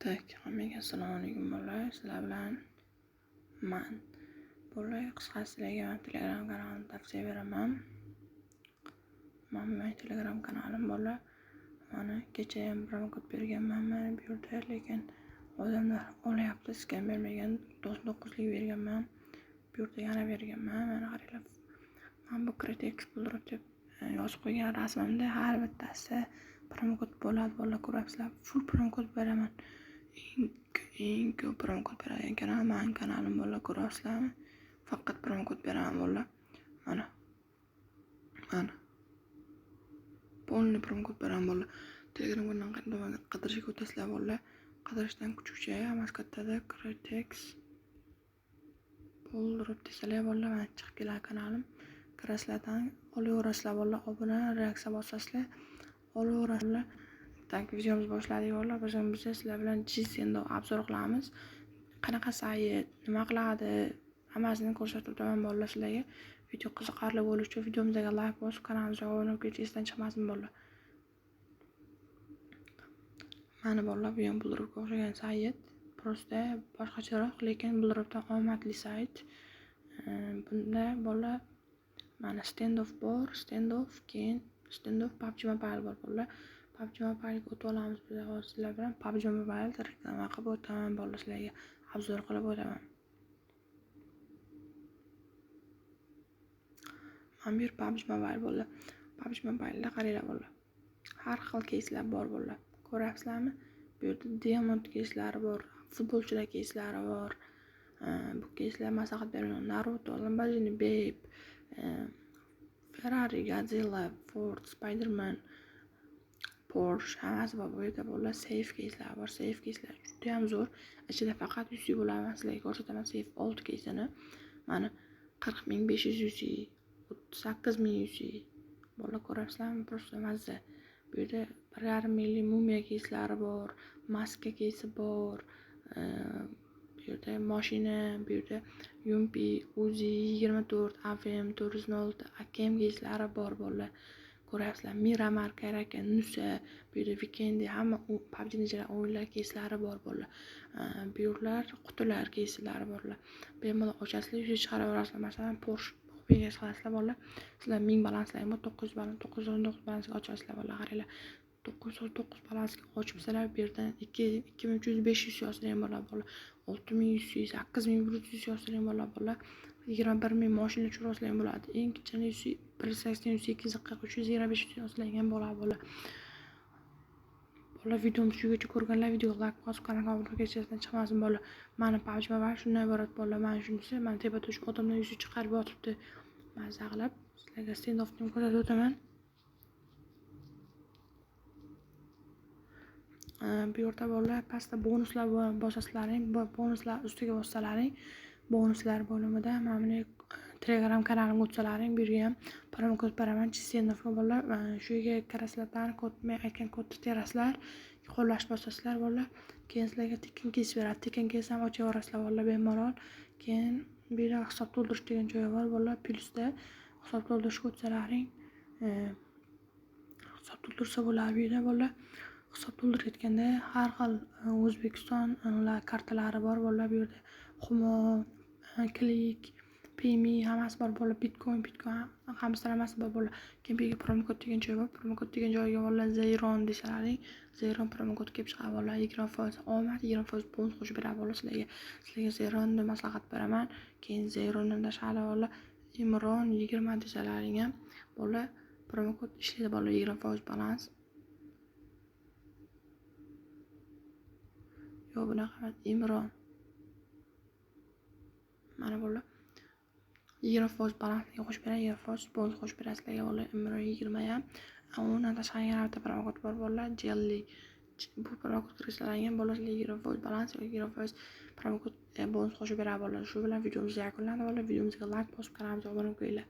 Hammaga assalomu alaykum bolalar. Sizlar bilan men bolalar qisqasiga Telegram kanalimni tavsiya beraman. Mening Telegram kanalim bolalar. Mana kecha ham promokod berganman mana bu yerda, lekin odamlar olyapti, skan bermagan 99lik berganman. Bu yerda yana berganman. Mana qaranglar. Men bu Critex Builder deb yozib qo'ygan rasmimda har bittasi promokod bo'ladi bolalar, ko'rasizlar. Full promokod beraman. Eng ko'p promokod beradigan kanal mening kanalim bolalar, ko'rasizlarmi? Faqat promokod beraman bolalar. Mana. Polni promokod beraman bolalar. Telegram kanalidan qidirishga o'tasizlar bolalar. Qidirishdan kuchukcha emas kattada Critex Builder desalar bolalar, mana chiqib keladi kanalim. Kirasizlardan olaverasizlar bolalar, obuna, reaksiya bosasizlar, olaverasizlar. Tak videomiz boshladik bolalar. Biz sizlar bilan G-Sendo obzor qilamiz. Qanaqa sayt, nima qiladi, hammasini ko'rsatib o'taman bolalar sizlarga. Video qiziqarli bo'lishi uchun videomizga like bosib, kanalimizga obuna bo'lib ketish esdan chiqmasin bolalar. Mana bolalar, bu ham Builderga o'xshagan sayt. Prosta boshqacharoq, lekin Builderdan omadli sayt. Bunda bolalar mana standoff bor, keyin standoff PUBG Mobile bor bolalar. PUBG Mobile'ga o'tib olamiz biz sizlar bilan. PUBG Mobile reklama qilib o'taman bolalar, sizlarga obzor qilib o'taman. Mana bu yer PUBG Mobile bolalar. PUBG Mobile'da qaranglar bolalar. Har xil keyslar bor bolalar. Ko'ryapsizlarmi? Bu yerda diamond keyslari bor, futbolchilar keyslari bor. Bu keyslar maslahat beraman. Naruto, Lamborghini, Babe, Ferrari, Godzilla, Ford, Spiderman, Porsche, hammasi bor bu yerda bolalar. Safe keyslar bor. Safe keyslar juda ham zo'r. Ichida faqat UC bo'ladi. Sizlarga ko'rsataman safe 6 keysini. Mana 40.500 UC, 38.000 UC. Bolalar ko'ryapsizlarmi? Prosta mazza. Bu yerda 1,5 million mumiya keyslari bor, maska keysi bor. Bu yerda mashina, bu yerda Yumpi, Uzi 24, AVM 406, AKM keyslari bor bolalar. Ko'ryapsizlar, Miramar, Karaka, Nusa, bu yerda Weekend, hamma PUBG'ning ichida o'yinlar keyslari bor bolalar. Bu yerlar qutilar keyslari borlar. Bemalol ochasizlar, yuzi chiqaraverasizlar. Masalan, Porsche Benga qilasizlar bolalar. Sizlar 1000 balanslaringmi 900 balans, 919 balansga ochasizlar bolalar. Qaranglar. 909 balansga ochibsizlar, bu yerdan 2300-500 yozilgan bo'ladi. 6100, 8100 yozilgan bo'ladi. 21000 mashina churoslar bo'ladi. Eng kichkina 180, 240, 325 yozilgan bo'ladi. Bolalar, videomiz shugacha ko'rganlar videoga like bosib, kanalga obuna bo'lishdan chiqmasin bolalar. Mana PUBG Mobile shundan iborat bolalar. Mana shunisi, mana tepada shu odamlar yuzi chiqarib yotibdi. Mazza qilib sizlarga standoffni ko'rsatib o'taman. Bu yerda bolalar pastda bonuslar bosasizlaring, bonuslar ustiga bossalaring, bonuslar bo'limida mana buni Telegram kanalimga o'tsalaring, bu yerga ham promokod beraman. G-Sendoffga bolalar, shu yerga kirasizlar, kod men aytgan kodni terasizlar, qo'llash bosasizlar bolalar. Keyin sizlarga tekin keys beradi. Tekin keys ham ochaverasizlar bolalar bemalol. Keyin bu yerda hisob to'ldirish degan joyi bor bolalar. Plusda hisob to'ldirishga o'tsalaring, hisob to'ldirsa bo'ladi bu yerda bolalar. Hisob to'ldirayotganda har xil O'zbekiston kartalari bor bolalar. Bu yerda Humo, Klik, Payme hammasi bor bolalar. Bitcoin hammasi bor bolalar. Keyin bu yerga promokod degan joy bor. Promokod degan joyga bolalar Zeyron desalaring, Zeyron promokod kelib chiqadi bolalar. 20% omad, 20% bonus qo'shib beradi bolalar sizlarga. Sizlarga Zeyronni maslahat beraman. Keyin Zeyrondan tashqari bolalar Imron 20 desalaring ham bolalar promokod ishlaydi bolalar. 20% balans. Yo, bunaqa emas, Imron. Mana bolalar 20% balansga qo'shib beradi, 20% bonus qo'shib beradi sizlarga bolalar. Imron 20 ham. Undan tashqari yana bitta promokod bor bolalar, Jelly. Bu promokod kirishlarga ham bolalar 20% balans yoki 20% promokod bonus qo'shib beradi bolalar. Shu bilan videomiz yakunlandi bolalar. Videomizga like bosib, kanalimizga obuna bo'linglar.